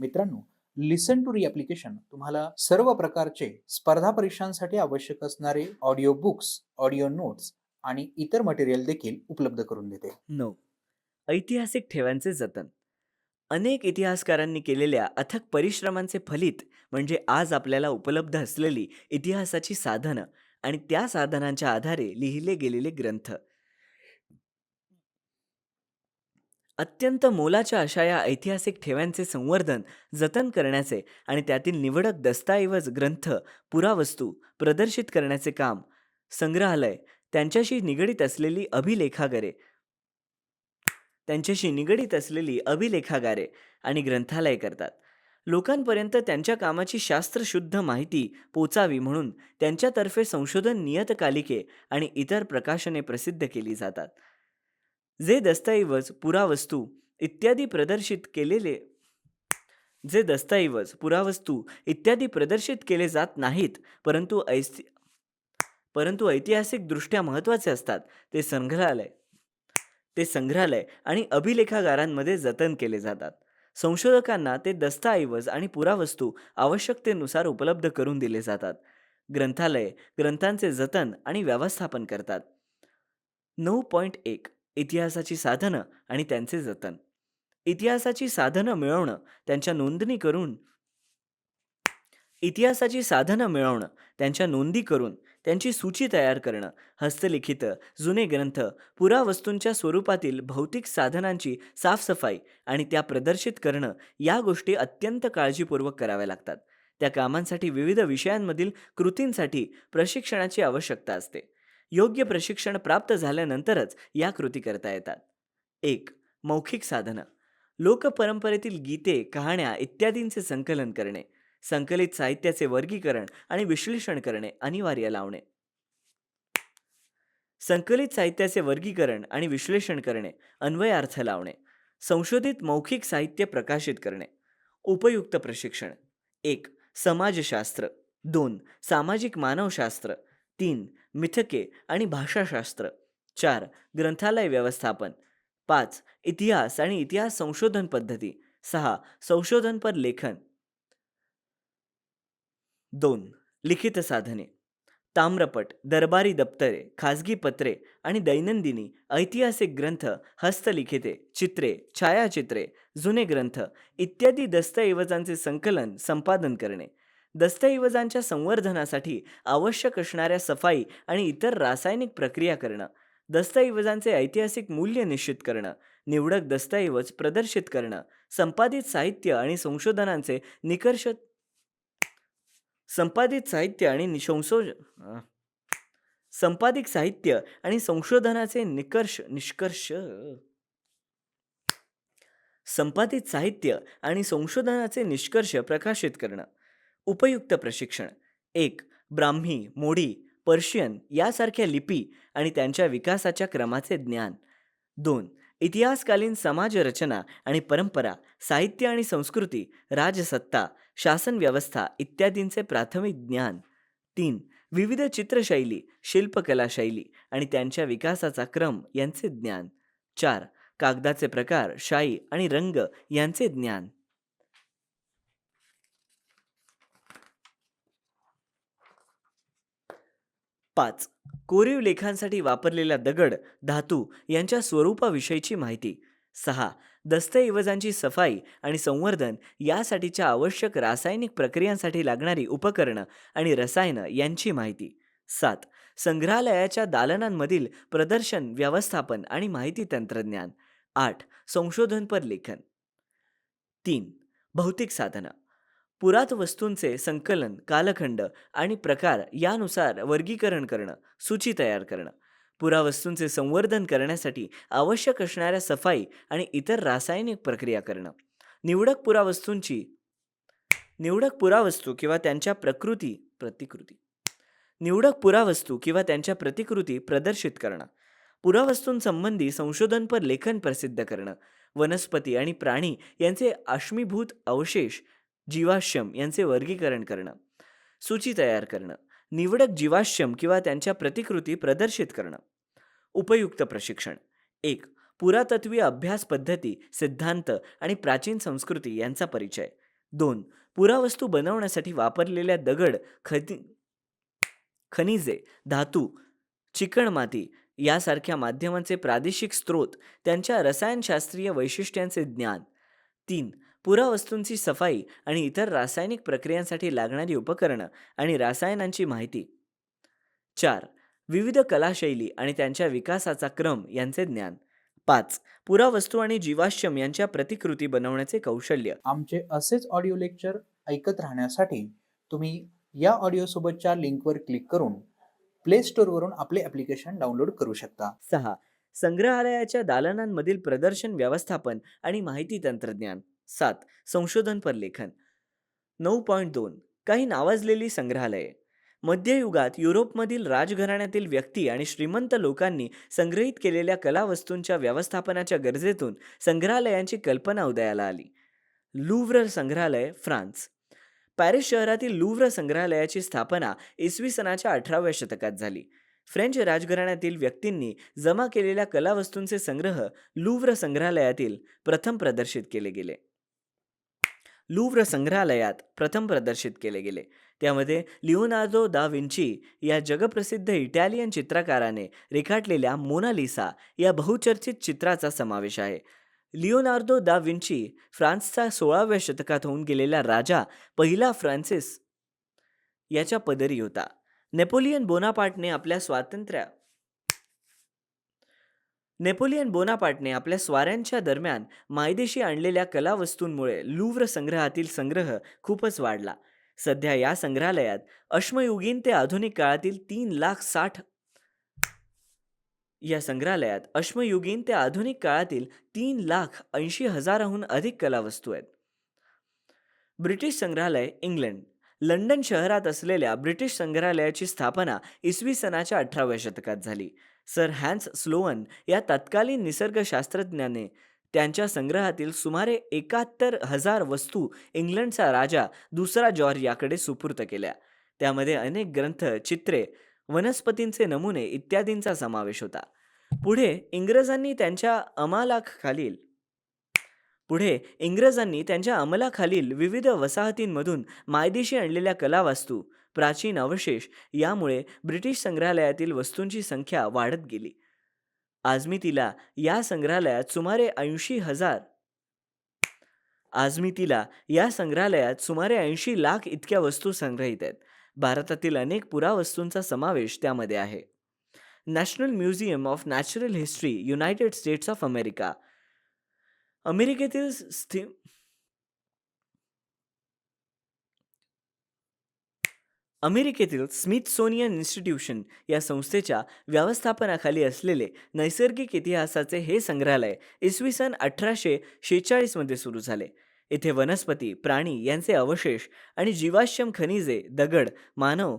मित्रांनो, लिसन टू री ॲप्लिकेशन तुम्हाला सर्व प्रकारचे स्पर्धा परीक्षांसाठी आवश्यक असणारे ऑडिओ बुक्स, ऑडिओ नोट्स आणि इतर मटेरियल देखील उपलब्ध करून देते. 9. ऐतिहासिक ठेव्यांचे जतन. अनेक इतिहासकारांनी केलेल्या अथक परिश्रमांचे फलित म्हणजे आज आपल्याला उपलब्ध असलेली इतिहासाची साधनं आणि त्या साधनांच्या आधारे लिहिले गेलेले ग्रंथ. अत्यंत मोलाच्या अशा या ऐतिहासिक ठेव्यांचे संवर्धन, जतन करण्याचे आणि त्यातील निवडक दस्तऐवज, ग्रंथ, पुरावस्तू प्रदर्शित करण्याचे काम संग्रहालय, त्यांच्याशी निगडीत असलेली अभिलेखागारे त्यांच्याशी निगडीत असलेली अभिलेखागारे आणि ग्रंथालय करतात. लोकांपर्यंत त्यांच्या कामाची शास्त्रशुद्ध माहिती पोचावी म्हणून त्यांच्यातर्फे संशोधन नियतकालिके आणि इतर प्रकाशने प्रसिद्ध केली जातात. जे दस्तऐवज, पुरावस्तू इत्यादी प्रदर्शित केलेले जे दस्तऐवज, पुरावस्तू इत्यादी प्रदर्शित केले जात नाहीत, परंतु ऐतिहासिकदृष्ट्या महत्त्वाचे असतात, ते संग्रहालय आणि अभिलेखागारांमध्ये जतन केले जातात. संशोधकांना ते दस्तऐवज आणि पुरावस्तू आवश्यकतेनुसार उपलब्ध करून दिले जातात. ग्रंथालय ग्रंथांचे जतन आणि व्यवस्थापन करतात. 9.1 इतिहासाची साधनं आणि त्यांचे जतन. इतिहासाची साधनं मिळवणं, त्यांच्या नोंदणी करून इतिहासाची साधनं मिळवणं, त्यांच्या नोंदी करून त्यांची सूची तयार करणं, हस्तलिखित जुने ग्रंथ, पुरावस्तूंच्या स्वरूपातील भौतिक साधनांची साफसफाई आणि त्या प्रदर्शित करणं, या गोष्टी अत्यंत काळजीपूर्वक कराव्या लागतात. त्या कामांसाठी विविध विषयांमधील कृतींसाठी प्रशिक्षणाची आवश्यकता असते. योग्य प्रशिक्षण प्राप्त झाल्यानंतरच या कृती करता येतात. 1. मौखिक साधनं. लोकपरंपरेतील गीते, कहाण्या इत्यादींचे संकलन करणे, संकलित साहित्याचे वर्गीकरण आणि विश्लेषण करणे अनिवार्य लावणे. संकलित साहित्याचे वर्गीकरण आणि विश्लेषण करणे, अन्वयार्थ लावणे, संशोधित मौखिक साहित्य प्रकाशित करणे. उपयुक्त प्रशिक्षण. 1. समाजशास्त्र. 2. सामाजिक मानवशास्त्र. 3. मिथके आणि भाषाशास्त्र. 4. ग्रंथालय व्यवस्थापन. 5. इतिहास आणि इतिहास संशोधन पद्धती. 6. संशोधनपर लेखन. 2. लिखित साधने. ताम्रपट, दरबारी दप्तरे, खाजगी पत्रे आणि दैनंदिनी, ऐतिहासिक ग्रंथ, हस्तलिखिते, चित्रे, छायाचित्रे, जुने ग्रंथ इत्यादी दस्तऐवजांचे संकलन, संपादन करणे. दस्तऐवजांच्या संवर्धनासाठी आवश्यक असणाऱ्या सफाई आणि इतर रासायनिक प्रक्रिया करणं. दस्तऐवजांचे ऐतिहासिक मूल्य निश्चित करणं. निवडक दस्तऐवज प्रदर्शित करणं. संपादित साहित्य आणि संशोधनांचे निकर्ष संपादित साहित्य आणि संपादित साहित्य आणि संशोधनाचे निष्कर्ष संपादित साहित्य आणि संशोधनाचे निष्कर्ष प्रकाशित करणं. उपयुक्त प्रशिक्षण. 1. ब्राह्मी, मोडी, पर्शियन यासारख्या लिपी आणि त्यांच्या विकासाच्या क्रमाचे ज्ञान. 2. इतिहासकालीन समाजरचना आणि परंपरा, साहित्य आणि संस्कृती, राजसत्ता, शासन व्यवस्था इत्यादींचे प्राथमिक ज्ञान. 3. विविध चित्रशैली, शिल्पकला शैली आणि त्यांच्या विकासाचा क्रम यांचे ज्ञान. 4. कागदाचे प्रकार, शाई आणि रंग यांचे ज्ञान. 5. कोरीव लेखांसाठी वापरलेला दगड, धातू यांच्या स्वरूपाविषयीची माहिती. 6. दस्तऐवजांची सफाई आणि संवर्धन यासाठीच्या आवश्यक रासायनिक प्रक्रियांसाठी लागणारी उपकरणं आणि रसायनं यांची माहिती. 7. संग्रहालयाच्या दालनांमधील प्रदर्शन, व्यवस्थापन आणि माहिती तंत्रज्ञान. 8. संशोधनपर लेखन. 3. भौतिक साधनं. पुरातवस्तूंचे संकलन, कालखंड आणि प्रकार यानुसार वर्गीकरण करणं, सूची तयार करणं. पुरावस्तूंचे संवर्धन करण्यासाठी आवश्यक असणाऱ्या सफाई आणि इतर रासायनिक प्रक्रिया करणं. निवडक पुरावस्तूंची निवडक पुरावस्तू किंवा त्यांच्या प्रतिकृती निवडक पुरावस्तू किंवा त्यांच्या प्रतिकृती प्रदर्शित करणं. पुरावस्तूंसंबंधी संशोधनपर लेखन प्रसिद्ध करणं. वनस्पती आणि प्राणी यांचे अश्मीभूत अवशेष, जीवाश्म यांचे वर्गीकरण करणं. सूची तयार करणं. निवडक जीवाश्म किंवा त्यांच्या प्रतिकृती प्रदर्शित करणं. उपयुक्त प्रशिक्षण. 1. पुरातत्वीय अभ्यास पद्धती, सिद्धांत आणि प्राचीन संस्कृती यांचा परिचय. 2. पुरावस्तू बनवण्यासाठी वापरलेल्या दगड, खनिजे, धातू, चिकणमाती यासारख्या माध्यमांचे प्रादेशिक स्रोत, त्यांच्या रसायनशास्त्रीय वैशिष्ट्यांचे ज्ञान. 3. पुरावस्तूंची सफाई आणि इतर रासायनिक प्रक्रियांसाठी लागणारी उपकरणं आणि रसायनांची माहिती. 4. विविध कलाशैली आणि त्यांच्या विकासाचा क्रम यांचे ज्ञान. 5. पुरावस्तू आणि जीवाश्म यांच्या प्रतिकृती बनवण्याचे कौशल्य. आमचे असेच ऑडिओ लेक्चर ऐकत राहण्यासाठी तुम्ही या ऑडिओसोबतच्या लिंकवर क्लिक करून प्ले स्टोअरवरून आपले ॲप्लिकेशन डाउनलोड करू शकता. 6. संग्रहालयाच्या दालनांमधील प्रदर्शन व्यवस्थापन आणि माहिती तंत्रज्ञान. 7. संशोधनपर लेखन. 9.2. काही नावाजलेली संग्रहालये. मध्ययुगात युरोपमधील राजघराण्यातील व्यक्ती आणि श्रीमंत लोकांनी संग्रहित केलेल्या कलावस्तूंच्या व्यवस्थापनाच्या गरजेतून संग्रहालयांची कल्पना उदयाला आली. लुव्र संग्रहालय, फ्रान्स. पॅरिस शहरातील लुव्र संग्रहालयाची स्थापना इसवी सनाच्या 18व्या शतकात झाली. फ्रेंच राजघराण्यातील व्यक्तींनी जमा केलेल्या कलावस्तूंचे संग्रह लुव्र संग्रहालयातील प्रथम प्रदर्शित केले गेले. त्यामध्ये लिओनार्दो दा विंची या जगप्रसिद्ध इटालियन चित्रकाराने रेखाटलेल्या मोनालिसा या बहुचर्चित चित्राचा समावेश आहे. लिओनार्दो दा विंची फ्रान्सचा 16व्या शतकात होऊन गेलेला राजा पहिला फ्रान्सिस याच्या पदरी होता. नेपोलियन बोनापार्टने आपल्या स्वाऱ्यांच्या दरम्यान मायदेशी आणलेल्या कलावस्तूंमुळे लुव्र संग्रहातील संग्रह खूपच वाढला. सध्या या संग्रहालयात अश्मयुगीन ते आधुनिक काळातील 3,80,000हून अधिक कलावस्तू आहेत. ब्रिटिश संग्रहालय, इंग्लंड. लंडन शहरात असलेल्या ब्रिटिश संग्रहालयाची स्थापना इसवी सनाच्या 18व्या शतकात झाली. सर हॅन्स स्लोवन या तत्कालीन निसर्गशास्त्रज्ञाने त्यांच्या संग्रहातील सुमारे 71,000 वस्तू इंग्लंडचा राजा दुसरा जॉर्ज याकडे सुपूर्त केल्या. त्यामध्ये अनेक ग्रंथ, चित्रे, वनस्पतींचे नमुने इत्यादींचा समावेश होता. पुढे इंग्रजांनी त्यांच्या अंमलाखालील विविध वसाहतींमधून मायदेशी आणलेल्या कलावस्तू, प्राचीन अवशेष यामुळे ब्रिटिश संग्रहालयातील वस्तूंची संख्या वाढत गेली. आजमितीला या संग्रहालयात सुमारे 80 लाख इतक्या वस्तू संग्रहित आहेत. भारतातील अनेक पुरावस्तूंचा समावेश त्यामध्ये आहे. National museum of natural history, United states of America. अमेरिकेतील स्मिथसोनियन इन्स्टिट्यूशन या संस्थेच्या व्यवस्थापनाखाली असलेले नैसर्गिक इतिहासाचे हे संग्रहालय इसवी सन 1846 मध्ये सुरू झाले. येथे वनस्पती, प्राणी यांचे अवशेष आणि जीवाश्म, खनिजे, दगड, मानव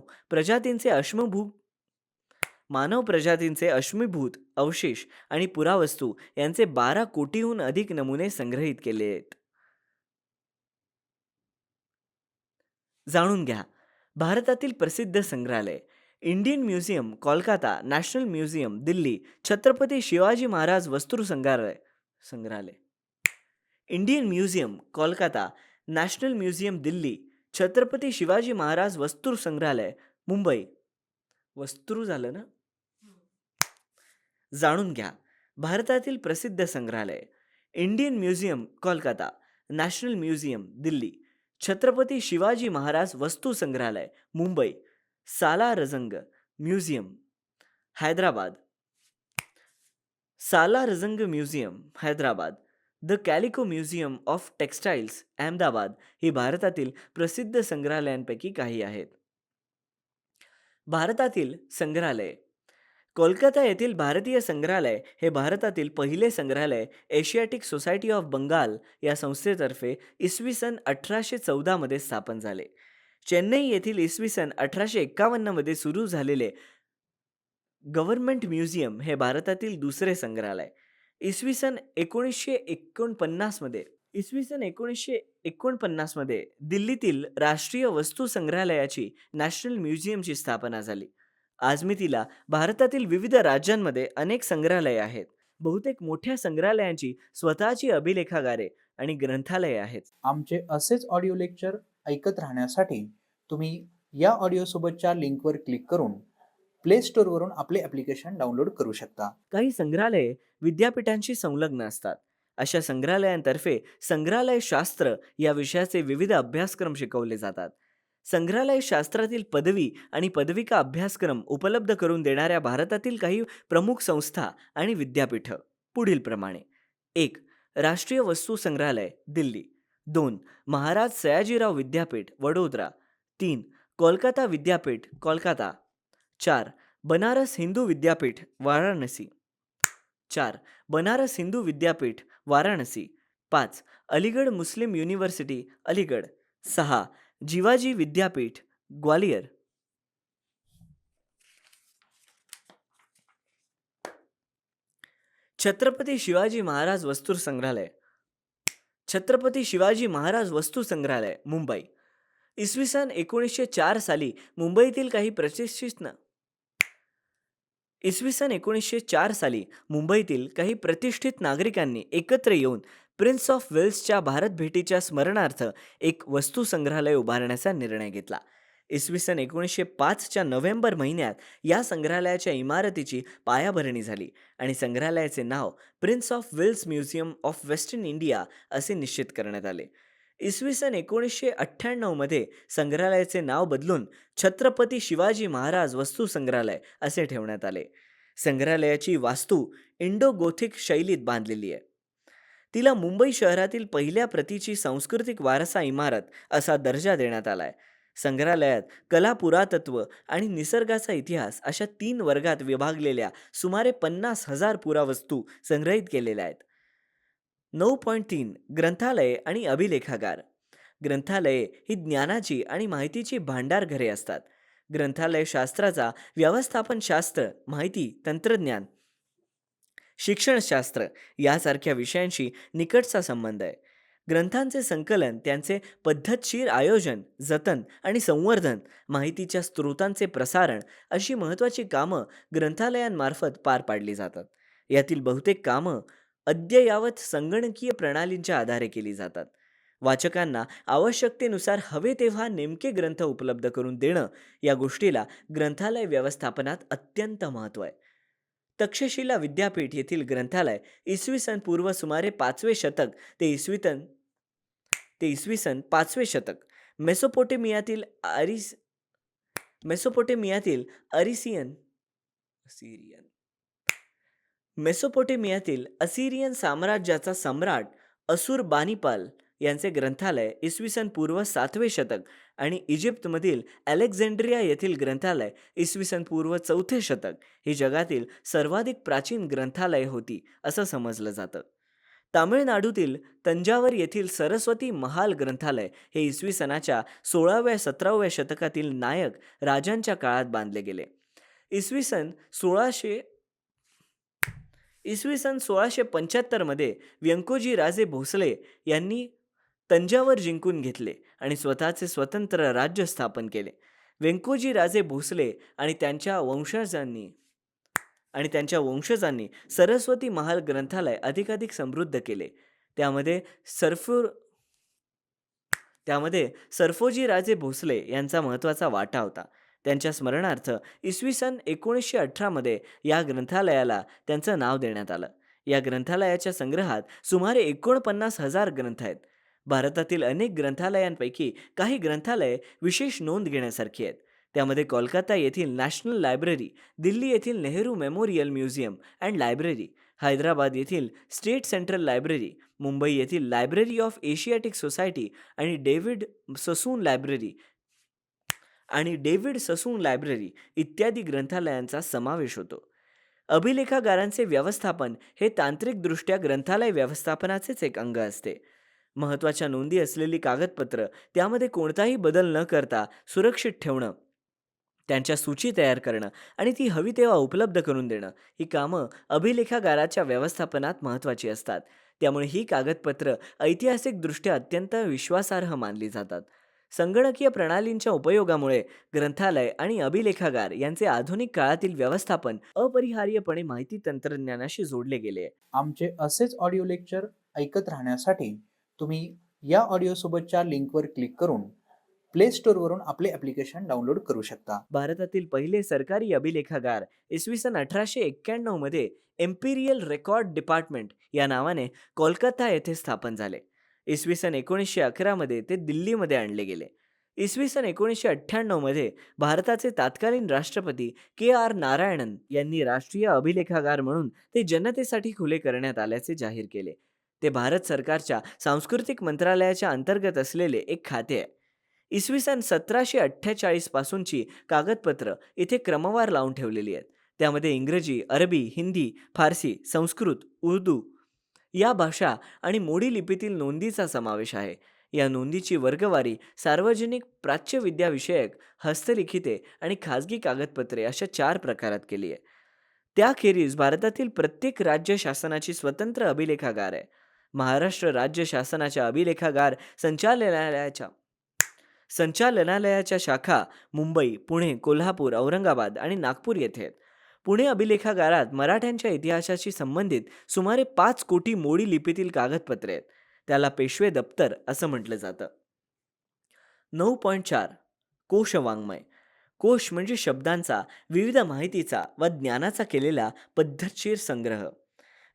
प्रजातींचे अश्मीभूत अवशेष आणि पुरावस्तू यांचे 12 कोटीहून अधिक नमुने संग्रहित केले आहेत. जाणून घ्या भारतातील प्रसिद्ध संग्रहालय. Indian museum, Kolkata. National museum, Delhi. Chhatrapati Shivaji Maharaj वस्तू संग्रहालय. Indian museum, Kolkata. National museum, Delhi. Chhatrapati Shivaji Maharaj वस्तू संग्रहालय, मुंबई. झालं ना? जाणून घ्या भारतातील प्रसिद्ध संग्रहालय. Indian museum, Kolkata. National museum, Delhi. Chhatrapati Shivaji Maharaj वस्तू संग्रहालय, Mumbai. Salarjung museum, Hyderabad. The calico museum of textiles, Ahmedabad ही भारतातील प्रसिद्ध संग्रहालयांपैकी काही आहेत. भारतातील संग्रहालय. कोलकाता येथील भारतीय संग्रहालय हे भारतातील पहिले संग्रहालय एशियाटिक सोसायटी ऑफ बंगाल या संस्थेतर्फे इसवी सन 1814 मध्ये स्थापन झाले. चेन्नई येथील इसवी सन 1851 मध्ये सुरू झालेले गव्हर्नमेंट म्युझियम हे भारतातील दुसरे संग्रहालय. इसवी सन 1949 मध्ये दिल्लीतील राष्ट्रीय वस्तू संग्रहालयाची, नॅशनल म्युझियमची स्थापना झाली. आजमितीला भारतातील विविध राज्यांमध्ये अनेक संग्रहालये आहेत. बहुतेक मोठ्या संग्रहालयांची स्वतःची अभिलेखागारे आणि ग्रंथालये आहेत. आमचे असेच ऑडिओ लेक्चर ऐकत राहण्यासाठी तुम्ही या ऑडिओसोबतच्या लिंकवर क्लिक करून प्ले स्टोअरवरून आपले ॲप्लिकेशन डाउनलोड करू शकता. काही संग्रहालये विद्यापीठांशी संलग्न असतात. अशा संग्रहालयांतर्फे संग्रहालय शास्त्र या विषयाचे विविध अभ्यासक्रम शिकवले जातात. संग्रहालय शास्त्रातील पदवी आणि पदविका अभ्यासक्रम उपलब्ध करून देणाऱ्या भारतातील काही प्रमुख संस्था आणि विद्यापीठं पुढीलप्रमाणे: 1. राष्ट्रीय वस्तू संग्रहालय, दिल्ली. 2. महाराज सयाजीराव विद्यापीठ, वडोदरा. 3. कोलकाता विद्यापीठ, कोलकाता. 4. बनारस हिंदू विद्यापीठ, वाराणसी. 4. बनारस हिंदू विद्यापीठ, वाराणसी. 5. अलीगड मुस्लिम युनिव्हर्सिटी, अलीगड. 6. जिवाजी विद्यापीठ, ग्वालियर. छत्रपती शिवाजी महाराज वस्तू संग्रहालय, छत्रपती शिवाजी महाराज वस्तू संग्रहालय, मुंबई. इसवी सन 1904 साली मुंबईतील काही प्रतिष्ठित नागरिकांनी एकत्र येऊन प्रिन्स ऑफ वेल्सच्या भारत भेटीच्या स्मरणार्थ एक वस्तू संग्रहालय उभारण्याचा निर्णय घेतला. इसवी सन 1905च्या नोव्हेंबर महिन्यात या संग्रहालयाच्या इमारतीची पायाभरणी झाली आणि संग्रहालयाचे नाव prince of Wales museum of western India असे निश्चित करण्यात आले. इसवी सन 1998मध्ये संग्रहालयाचे नाव बदलून छत्रपती शिवाजी महाराज वस्तू संग्रहालय असे ठेवण्यात आले. संग्रहालयाची वास्तू इंडो गोथिक शैलीत बांधलेली आहे. तिला मुंबई शहरातील पहिल्या प्रतीची सांस्कृतिक वारसा इमारत असा दर्जा देण्यात आलाय. संग्रहालयात कला, पुरातत्व आणि निसर्गाचा इतिहास अशा 3 वर्गात विभागलेल्या सुमारे 50,000 पुरावस्तू संग्रहित केलेल्या आहेत. 9.3 ग्रंथालये आणि अभिलेखागार. ग्रंथालये ही ज्ञानाची आणि माहितीची भांडारघरे असतात. ग्रंथालय शास्त्राचा व्यवस्थापनशास्त्र, माहिती तंत्रज्ञान, शिक्षणशास्त्र यासारख्या विषयांशी निकटचा संबंध आहे. ग्रंथांचे संकलन, त्यांचे पद्धतशीर आयोजन, जतन आणि संवर्धन, माहितीच्या स्रोतांचे प्रसारण अशी महत्त्वाची कामं ग्रंथालयांमार्फत पार पाडली जातात. यातील बहुतेक कामं अद्ययावत संगणकीय प्रणालींच्या आधारे केली जातात. वाचकांना आवश्यकतेनुसार हवे तेव्हा नेमके ग्रंथ उपलब्ध करून देणं या गोष्टीला ग्रंथालय व्यवस्थापनात अत्यंत महत्त्व आहे. तक्षशिला विद्यापीठ येथील ग्रंथालय इसवी सन पूर्व सुमारे 5वे शतक ते इसवी सन 5वे शतक मेसोपोटेमियातील असिरियन साम्राज्याचा सम्राट असुरबानिपाल यांचे ग्रंथालय इसवी सन पूर्व 7वे शतक आणि इजिप्तमधील अलेक्झांड्रिया येथील ग्रंथालय इसवी सन पूर्व 4थे शतक ही जगातील सर्वाधिक प्राचीन ग्रंथालय होती असं समजलं जातं. तामिळनाडूतील तंजावर येथील सरस्वती महाल ग्रंथालय हे इसवी सनाच्या 16व्या-17व्या शतकातील नायक राजांच्या काळात बांधले गेले. इसवी सन 1675 मध्ये व्यंकोजी राजे भोसले यांनी तंजावर जिंकून घेतले आणि स्वतःचे स्वतंत्र राज्य स्थापन केले. व्यंकोजी राजे भोसले आणि त्यांच्या वंशजांनी सरस्वती महाल ग्रंथालय अधिकाधिक समृद्ध केले. त्यामध्ये सरफोजी राजे भोसले यांचा महत्त्वाचा वाटा होता. त्यांच्या स्मरणार्थ इसवी सन 1918 मध्ये या ग्रंथालयाला त्यांचं नाव देण्यात आलं. या ग्रंथालयाच्या संग्रहात सुमारे 49,000 ग्रंथ आहेत. भारतातील अनेक ग्रंथालयांपैकी काही ग्रंथालये विशेष नोंद घेण्यासारखी आहेत. त्यामध्ये कोलकाता येथील नॅशनल लायब्ररी, दिल्ली येथील Nehru memorial museum and library, Hyderabad येथील स्टेट सेंट्रल लायब्ररी, मुंबई येथील लायब्ररी ऑफ एशियाटिक सोसायटी आणि डेव्हिड ससून लायब्ररी इत्यादी ग्रंथालयांचा समावेश होतो. अभिलेखागारांचे व्यवस्थापन हे तांत्रिकदृष्ट्या ग्रंथालय व्यवस्थापनाचेच एक अंग असते. महत्त्वाच्या नोंदी असलेली कागदपत्र त्यामध्ये कोणताही बदल न करता सुरक्षित ठेवणं, त्यांच्या सूची तयार करणं आणि ती हवी तेव्हा उपलब्ध करून देणं ही कामं अभिलेखागाराच्या व्यवस्थापनात महत्त्वाची असतात. त्यामुळे ही कागदपत्र ऐतिहासिकदृष्ट्या अत्यंत विश्वासार्ह मानली जातात. संगणकीय प्रणालींच्या उपयोगामुळे ग्रंथालय आणि अभिलेखागार यांचे आधुनिक काळातील व्यवस्थापन अपरिहार्यपणे माहिती तंत्रज्ञानाशी जोडले गेले आहे. आमचे असेच ऑडिओ लेक्चर ऐकत राहण्यासाठी तुम्ही या ऑडिओसोबतच्या लिंकवर क्लिक करून प्ले स्टोअरवरून आपले ॲप्लिकेशन डाउनलोड करू शकता. भारतातील पहिले सरकारी अभिलेखागार इसवी सन 1891 मध्ये एम्पिरियल रेकॉर्ड डिपार्टमेंट या नावाने कोलकाता येथे स्थापन झाले. इसवी सन 1911 मध्ये ते दिल्लीमध्ये आणले गेले. इसवी सन 1998 मध्ये भारताचे तत्कालीन राष्ट्रपती KR नारायणन यांनी राष्ट्रीय अभिलेखागार म्हणून ते जनतेसाठी खुले करण्यात आल्याचे जाहीर केले. ते भारत सरकारच्या सांस्कृतिक मंत्रालयाच्या अंतर्गत असलेले एक खाते आहे. इसवी सन 1748 पासूनची कागदपत्र इथे क्रमवार लावून ठेवलेली आहेत. त्यामध्ये इंग्रजी, अरबी, हिंदी, फारसी, संस्कृत, उर्दू या भाषा आणि मोडी लिपीतील नोंदीचा समावेश आहे. या नोंदीची वर्गवारी सार्वजनिक प्राच्यविद्याविषयक, हस्तलिखिते आणि खाजगी कागदपत्रे अशा 4 प्रकारात केली आहे. त्याखेरीज भारतातील प्रत्येक राज्य शासनाची स्वतंत्र अभिलेखागार आहे. महाराष्ट्र राज्य शासनाच्या अभिलेखागार संचालनालयाच्या शाखा मुंबई, पुणे, कोल्हापूर, औरंगाबाद आणि नागपूर येथे आहेत. पुणे अभिलेखागारात मराठ्यांच्या इतिहासाशी संबंधित सुमारे 5 कोटी मोडी लिपीतील कागदपत्रे आहेत. त्याला पेशवे दप्तर असं म्हटलं जातं. 9.4 कोश वाङ्मय. कोश म्हणजे शब्दांचा, विविध माहितीचा व ज्ञानाचा केलेला पद्धतशीर संग्रह.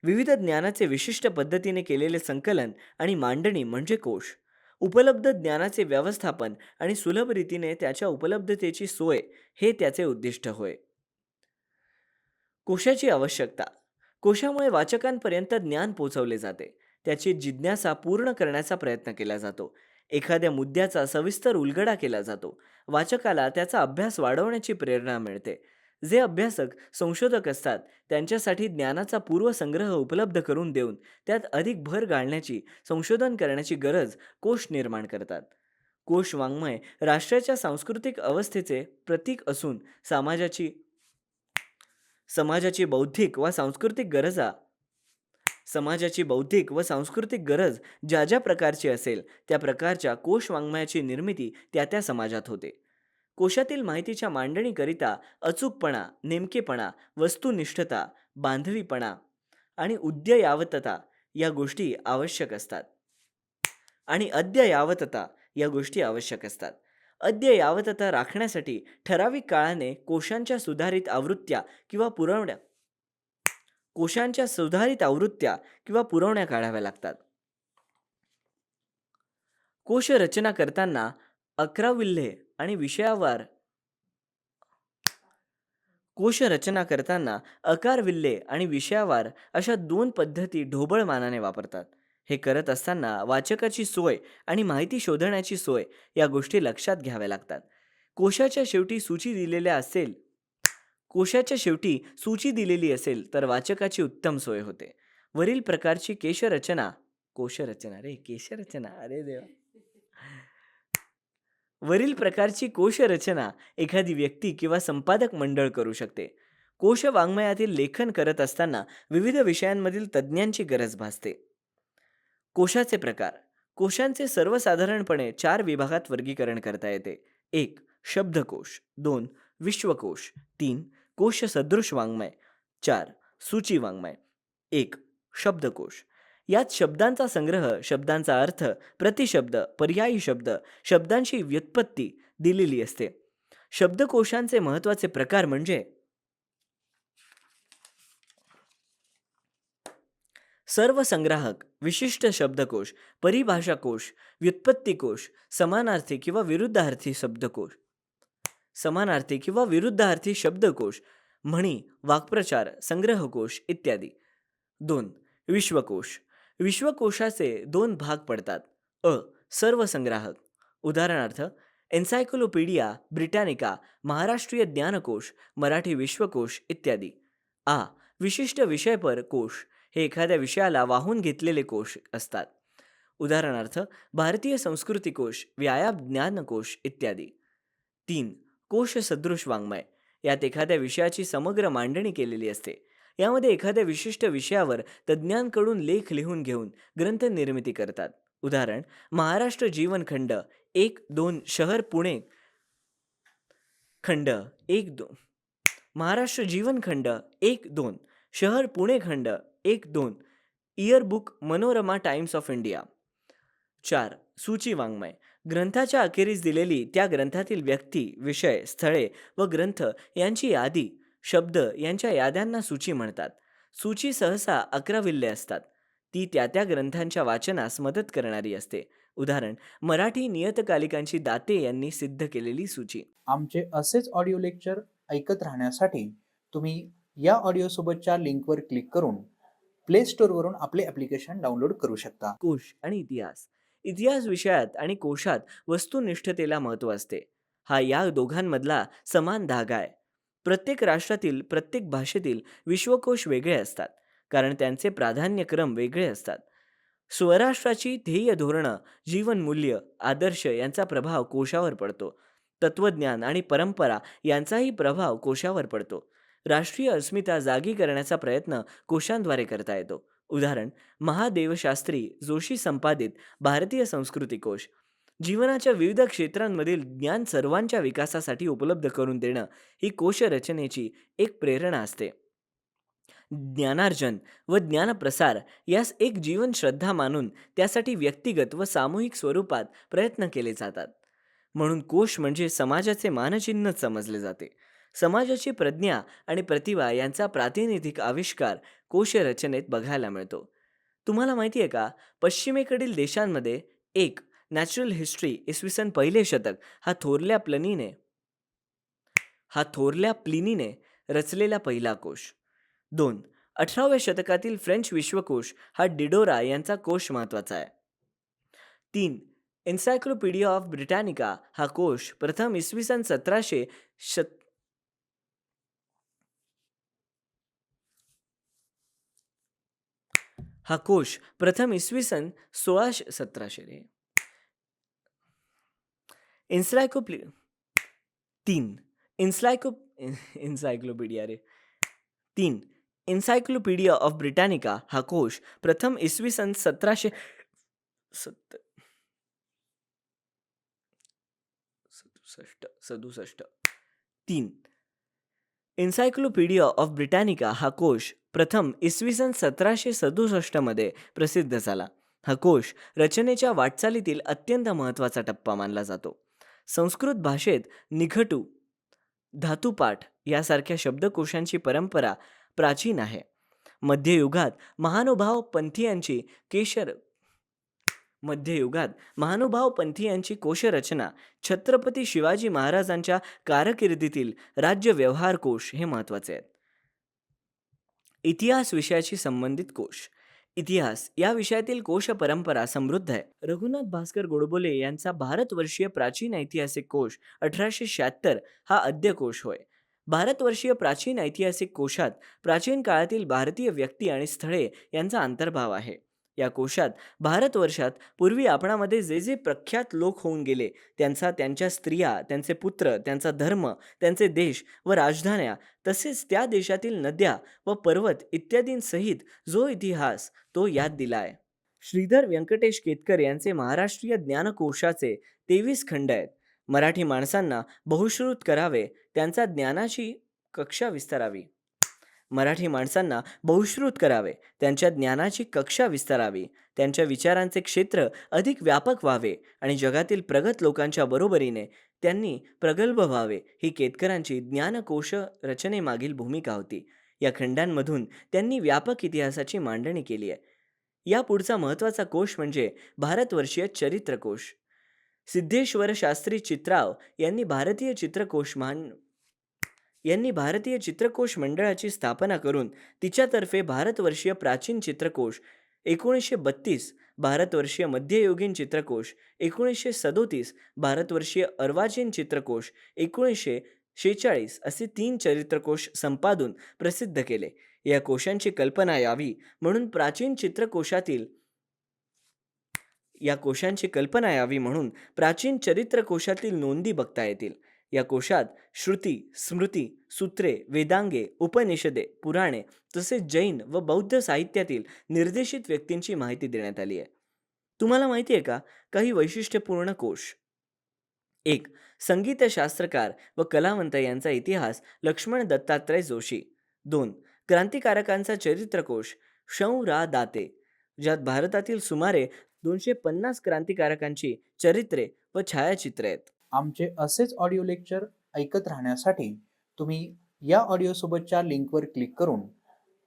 विविध ज्ञानाचे विशिष्ट पद्धतीने केलेले संकलन आणि मांडणी म्हणजे कोश. उपलब्ध ज्ञानाचे व्यवस्थापन आणि सुलभ रीतीने त्याच्या उपलब्धतेची सोय हे त्याचे उद्दिष्ट होय. कोशाची आवश्यकता. कोशामुळे वाचकांपर्यंत ज्ञान पोहोचवले जाते. त्याची जिज्ञासा पूर्ण करण्याचा प्रयत्न केला जातो. एखाद्या मुद्द्याचा सविस्तर उलगडा केला जातो. वाचकाला त्याचा अभ्यास वाढवण्याची प्रेरणा मिळते. जे अभ्यासक, संशोधक असतात त्यांच्यासाठी ज्ञानाचा पूर्वसंग्रह उपलब्ध करून देऊन त्यात अधिक भर घालण्याची, संशोधन करण्याची गरज कोश निर्माण करतात. कोश वाङ्मय राष्ट्राच्या सांस्कृतिक अवस्थेचे प्रतीक असून समाजाची बौद्धिक व सांस्कृतिक गरज ज्या ज्या प्रकारची असेल त्या प्रकारच्या कोश वाङ्मयाची निर्मिती त्या त्या समाजात होते. कोशातील माहितीच्या मांडणीकरिता अचूकपणा, नेमकेपणा, वस्तुनिष्ठता, बांधवीपणा आणि अद्ययावतता या गोष्टी आवश्यक असतात. अद्ययावतता राखण्यासाठी ठराविक काळाने कोशांच्या सुधारित आवृत्त्या किंवा पुरवण्या काढाव्या लागतात. कोश रचना करताना अकराविल्हे आणि विषयावार अशा 2 पद्धती ढोबळ मानाने वापरतात. हे करत असताना वाचकाची सोय आणि माहिती शोधण्याची सोय या गोष्टी लक्षात घ्याव्या लागतात. कोशाच्या शेवटी सूची दिलेली असेल तर वाचकाची उत्तम सोय होते. वरील प्रकारची कोशरचना एखादी व्यक्ती किंवा संपादक मंडळ करू शकते. कोश वाङ्मयातील लेखन करत असताना विविध विषयांमधील तज्ज्ञांची गरज भासते. कोशाचे प्रकार. कोशांचे सर्वसाधारणपणे 4 विभागात वर्गीकरण करता येते. 1. शब्दकोश. 2. विश्वकोश. 3. कोश सदृश वाङ्मय. 4. सूची वाङ्मय. 1. शब्दकोश. यात शब्दांचा संग्रह, शब्दांचा अर्थ, प्रतिशब्द, पर्यायी शब्द, शब्दांची व्युत्पत्ती दिलेली असते. शब्दकोशांचे महत्त्वाचे प्रकार म्हणजे सर्वसंग्राहक, विशिष्ट शब्दकोश, परिभाषाकोश, व्युत्पत्तीकोश, समानार्थी किंवा विरुद्धार्थी शब्दकोश, म्हणी, वाक्प्रचार, संग्रहकोश इत्यादी. 2. विश्वकोश. विश्वकोशाचे 2 भाग पडतात. अ. सर्वसंग्राहक. उदाहरणार्थ एन्सायक्लोपीडिया ब्रिटॅनिका, महाराष्ट्रीय ज्ञानकोश, मराठी विश्वकोश इत्यादी. आ. विशिष्ट विषयपर कोश. हे एखाद्या विषयाला वाहून घेतलेले कोश असतात. उदाहरणार्थ भारतीय संस्कृती कोश, व्यायाम ज्ञानकोश इत्यादी. 3. कोश सदृश वाङ्मय. यात एखाद्या विषयाची समग्र मांडणी केलेली असते. यामध्ये एखाद्या विशिष्ट विषयावर तज्ज्ञांकडून लेख लिहून घेऊन ग्रंथ निर्मिती करतात. उदाहरण महाराष्ट्र जीवनखंड 1-2 शहर पुणे खंड 1-2 महाराष्ट्र जीवनखंड 1-2 शहर पुणे खंड 1-2 year book Manorama times of India. 4. सूची वाङ्मय. ग्रंथाच्या अखेरीस दिलेली त्या ग्रंथातील व्यक्ती, विषय, स्थळे व ग्रंथ यांची यादी, शब्द यांच्या याद्यांना सूची म्हणतात. सूची सहसा 11 विल्ले असतात. ती त्या त्या ग्रंथांच्या वाचनास मदत करणारी असते. उदाहरण, मराठी नियतकालिकांची दाते यांनी सिद्ध केलेली सूची. आमचे असेच ऑडिओ लेक्चर ऐकत राहण्यासाठी तुम्ही या ऑडिओसोबतच्या लिंकवर क्लिक करून प्ले स्टोअरवरून आपले ॲप्लिकेशन डाउनलोड करू शकता. कोश आणि इतिहास. इतिहास विषयात आणि कोशात वस्तुनिष्ठतेला महत्त्व असते. हा या दोघांमधला समान धागा आहे. प्रत्येक राष्ट्रातील, प्रत्येक भाषेतील विश्वकोश वेगळे असतात, कारण त्यांचे प्राधान्यक्रम वेगळे असतात. स्वराष्ट्राची ध्येय धोरणं, जीवनमूल्य, आदर्श यांचा प्रभाव कोशावर पडतो. तत्वज्ञान आणि परंपरा यांचाही प्रभाव कोशावर पडतो. राष्ट्रीय अस्मिता जागी करण्याचा प्रयत्न कोशांद्वारे करता येतो. उदाहरण, महादेवशास्त्री जोशी संपादित भारतीय संस्कृती कोश. जीवनाच्या विविध क्षेत्रांमधील ज्ञान सर्वांच्या विकासासाठी उपलब्ध करून देणं ही कोश रचनेची एक प्रेरणा असते. ज्ञानार्जन व ज्ञानप्रसार यास एक जीवन श्रद्धा मानून त्यासाठी व्यक्तिगत व सामूहिक स्वरूपात प्रयत्न केले जातात. म्हणून कोश म्हणजे समाजाचे मानचिन्ह समजले जाते. समाजाची प्रज्ञा आणि प्रतिभा यांचा प्रातिनिधिक आविष्कार कोश रचनेत बघायला मिळतो. तुम्हाला माहिती आहे का, पश्चिमेकडील देशांमध्ये एक नॅचरल हिस्ट्री इसवी सन 1 शतक हा थोरल्या प्लिनीने रचलेला पहिला कोश. 2. 18व्या शतकातील फ्रेंच विश्वकोश हा डिडोरा यांचा कोश महत्वाचा आहे. 3. एन्सायक्लोपीडिया ऑफ ब्रिटॅनिका हा कोश प्रथम इसवी सन 1700 हा कोश प्रथम इसवी सन 1700 रे एन्सायक्लोपी 3. Encyclopaedia ray 3. एन्सायक्लोपीडिया ऑफ ब्रिटॅनिका हा कोश प्रथम इसवी सन 1767. 3. एन्सायक्लोपीडिया ऑफ ब्रिटॅनिका हा कोश प्रथम इसवी सन 1767 मध्ये प्रसिद्ध झाला. हा कोश रचनेच्या वाटचालीतील अत्यंत महत्त्वाचा टप्पा मानला जातो. संस्कृत भाषेत निघटू, धातुपाठ यासारख्या शब्दकोशांची परंपरा प्राचीन आहे. मध्ययुगात महानुभाव पंथीयांची कोशरचना छत्रपती शिवाजी महाराजांच्या कारकिर्दीतील राज्य व्यवहार कोश हे महत्त्वाचे आहेत. इतिहास विषयाशी संबंधित कोश. इतिहास या विषयातील कोश परंपरा समृद्ध आहे. रघुनाथ भास्कर गोडबोले यांचा भारतवर्षीय प्राचीन ऐतिहासिक कोश 1876 हा अद्यकोश होय. भारतवर्षीय प्राचीन ऐतिहासिक कोशात प्राचीन काळातील भारतीय व्यक्ती आणि स्थळे यांचा अंतर्भाव आहे. या कोशात भारतवर्षात पूर्वी आपणामध्ये जे जे प्रख्यात लोक होऊन गेले त्यांचा, त्यांच्या स्त्रिया, त्यांचे पुत्र, त्यांचा धर्म, त्यांचे देश व राजधान्या, तसेच त्या देशातील नद्या व पर्वत इत्यादींसहित जो इतिहास तो यात दिला आहे. श्रीधर व्यंकटेश केतकर यांचे महाराष्ट्रीय ज्ञानकोशाचे 23 खंड आहेत. मराठी माणसांना बहुश्रुत करावे, त्यांचा ज्ञानाची कक्षा विस्तारावी. त्यांच्या ज्ञानाची कक्षा विस्तारावी, त्यांच्या विचारांचे क्षेत्र अधिक व्यापक व्हावे आणि जगातील प्रगत लोकांच्या बरोबरीने त्यांनी प्रगल्भ व्हावे, ही केतकरांची ज्ञानकोश रचनेमागील भूमिका होती. या खंडांमधून त्यांनी व्यापक इतिहासाची मांडणी केली आहे. या पुढचा महत्त्वाचा कोश म्हणजे भारतवर्षीय चरित्रकोश. सिद्धेश्वर शास्त्री चित्राव यांनी भारतीय चित्रकोश मंडळाची स्थापना करून तिच्यातर्फे भारतवर्षीय प्राचीन चित्रकोश 1932, भारतवर्षीय मध्ययुगीन चित्रकोश 1937, भारतवर्षीय अर्वाचीन चित्रकोश 1946 असे 3 चरित्रकोश संपादून प्रसिद्ध केले. या कोशांची कल्पना यावी म्हणून प्राचीन चरित्रकोशातील नोंदी बघता येतील. या कोशात श्रुती, स्मृती, सूत्रे, वेदांगे, उपनिषदे, पुराणे तसेच जैन व बौद्ध साहित्यातील निर्देशित व्यक्तींची माहिती देण्यात आली आहे. तुम्हाला माहिती आहे का काही वैशिष्ट्यपूर्ण कोश? 1. संगीतशास्त्रकार व कलावंत यांचा इतिहास लक्ष्मण दत्तात्रय जोशी. 2. क्रांतिकारकांचा चरित्रकोश शं रा दाते, ज्यात भारतातील सुमारे 250 क्रांतिकारकांची चरित्रे व छायाचित्रे आहेत. आमचे असेच ऑडिओ लेक्चर ऐकत राहण्यासाठी तुम्ही या ऑडिओसोबतच्या लिंकवर क्लिक करून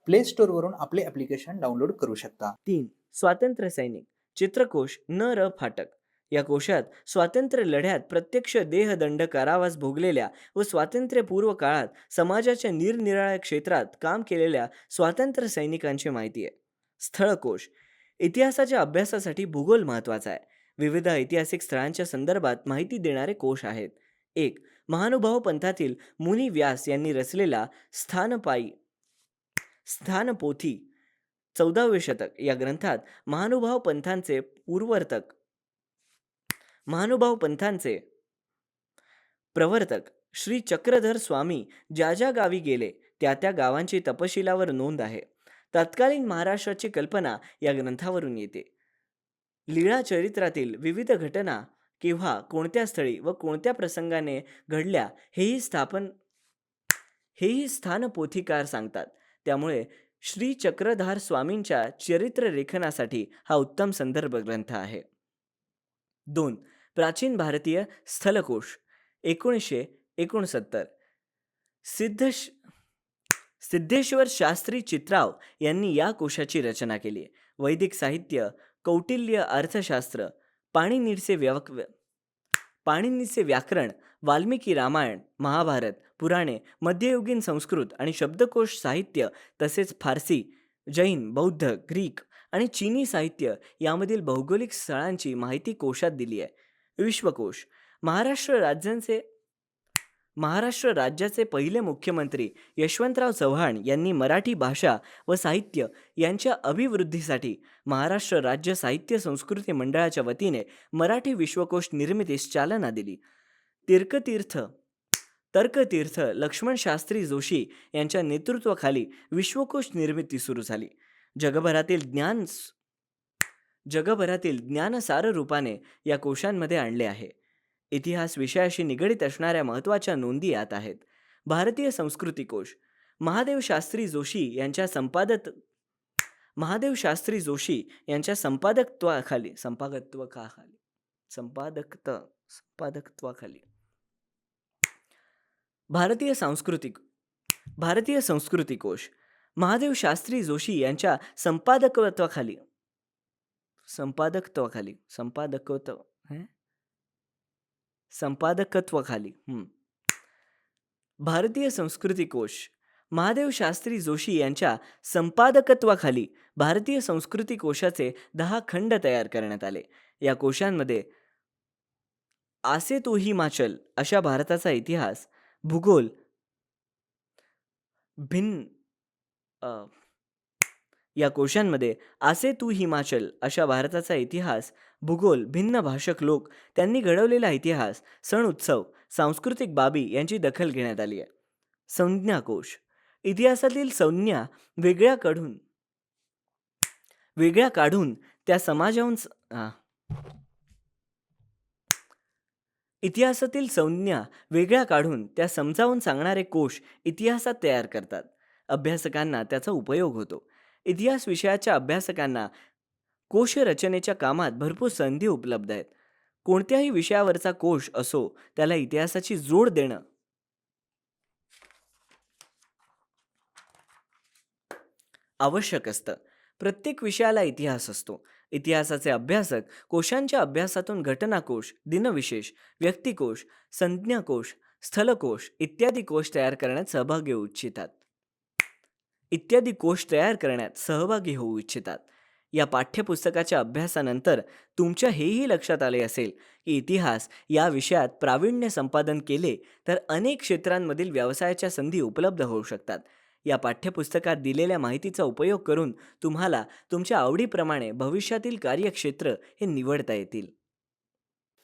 प्ले स्टोअरवरून आपले ॲप्लिकेशन डाउनलोड करू शकता. 3. स्वातंत्र्य सैनिक चित्रकोश न र फाटक. या कोशात स्वातंत्र्य लढ्यात प्रत्यक्ष देहदंड कारावास भोगलेल्या व स्वातंत्र्यपूर्व काळात समाजाच्या निरनिराळ्या क्षेत्रात काम केलेल्या स्वातंत्र्य सैनिकांची माहिती आहे. स्थळकोश इतिहासाच्या अभ्यासासाठी भूगोल महत्त्वाचा आहे. विविध ऐतिहासिक स्थळांच्या संदर्भात माहिती देणारे कोश आहेत. 1. महानुभाव पंथातील मुनी व्यास यांनी रचलेला स्थानपोथी 14वे शतक या ग्रंथात महानुभाव पंथांचे प्रवर्तक श्री चक्रधर स्वामी ज्या ज्या गावी गेले त्या त्या गावांची तपशिलावर नोंद आहे. तत्कालीन महाराष्ट्राची कल्पना या ग्रंथावरून येते. लीळा चरित्रातील विविध घटना केव्हा कोणत्या स्थळी व कोणत्या प्रसंगाने घडल्या हेही स्थानपोथीकार सांगतात. त्यामुळे श्री चक्रधार स्वामींच्या चरित्र लेखनासाठी हा उत्तम संदर्भ ग्रंथ आहे. 2. प्राचीन भारतीय स्थलकोश 1969. सिद्धेश्वर शास्त्री चित्राव यांनी या कोशाची रचना केली आहे. वैदिक साहित्य, कौटिल्य अर्थशास्त्र, पाणिनीचे व्याकरण, वाल्मिकी रामायण, महाभारत, पुराणे, मध्ययुगीन संस्कृत आणि शब्दकोश साहित्य तसेच फारसी, जैन, बौद्ध, ग्रीक आणि चीनी साहित्य यामधील भौगोलिक स्थळांची माहिती कोशात दिली आहे. विश्वकोश महाराष्ट्र राज्याचे पहिले मुख्यमंत्री यशवंतराव चव्हाण यांनी मराठी भाषा व साहित्य यांच्या अभिवृद्धीसाठी महाराष्ट्र राज्य साहित्य संस्कृती मंडळाच्या वतीने मराठी विश्वकोश निर्मितीस चालना दिली. तर्कतीर्थ लक्ष्मण शास्त्री जोशी यांच्या नेतृत्वाखाली विश्वकोश निर्मिती सुरू झाली. जगभरातील ज्ञान सार रूपाने या कोशांमध्ये आणले आहे. इतिहास विषयाशी निगडीत असणाऱ्या महत्त्वाच्या नोंदी यात आहेत. भारतीय संस्कृती कोश महादेव शास्त्री जोशी यांच्या संपादकत्वाखाली भारतीय संस्कृती कोश महादेव शास्त्री जोशी यांच्या संपादकत्वाखाली भारतीय संस्कृती कोश महादेव शास्त्री जोशी यांच्या संपादकत्वाखाली भारतीय संस्कृती कोशाचे 10 खंड तयार करण्यात आले. या कोशांमध्ये आसे तो हिमाचल अशा भारताचा इतिहास, भूगोल, भिन्न भाषक लोक, त्यांनी घडवलेला इतिहास, सण उत्सव, सांस्कृतिक बाबी यांची दखल घेण्यात आली आहे. संज्ञाकोश इतिहासातील संज्ञा वेगळ्या काढून त्या समजावून सांगणारे कोश इतिहासात तयार करतात. अभ्यासकांना त्याचा उपयोग होतो. इतिहास विषयाच्या अभ्यासकांना कोश रचनेच्या कामात भरपूर संधी उपलब्ध आहेत. कोणत्याही विषयावरचा कोश असो त्याला इतिहासाची जोड देणं आवश्यक असतं. प्रत्येक विषयाला इतिहास असतो. इतिहासाचे अभ्यासक कोशांच्या अभ्यासातून घटनाकोश, दिनविशेष, व्यक्तिकोश, संज्ञाकोश, स्थलकोश इत्यादी कोश तयार करण्यात सहभागी होऊ इच्छितात. या पाठ्यपुस्तकाच्या अभ्यासानंतर तुमच्या हेही लक्षात आले असेल की इतिहास या विषयात प्रावीण्य संपादन केले तर अनेक क्षेत्रांमधील व्यवसायाच्या संधी उपलब्ध होऊ शकतात. या पाठ्यपुस्तकात दिलेल्या माहितीचा उपयोग करून तुम्हाला तुमच्या आवडीप्रमाणे भविष्यातील कार्यक्षेत्र हे निवडता येतील.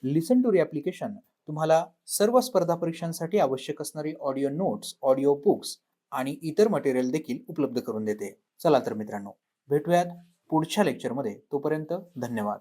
लिसन टू ॲप्लिकेशन तुम्हाला सर्व स्पर्धा परीक्षांसाठी आवश्यक असणारी ऑडिओ नोट्स, ऑडिओ बुक्स आणि इतर मटेरियल देखील उपलब्ध करून देते. चला तर मित्रांनो, भेटूयात पुढच्या लेक्चरमध्ये. तोपर्यंत धन्यवाद.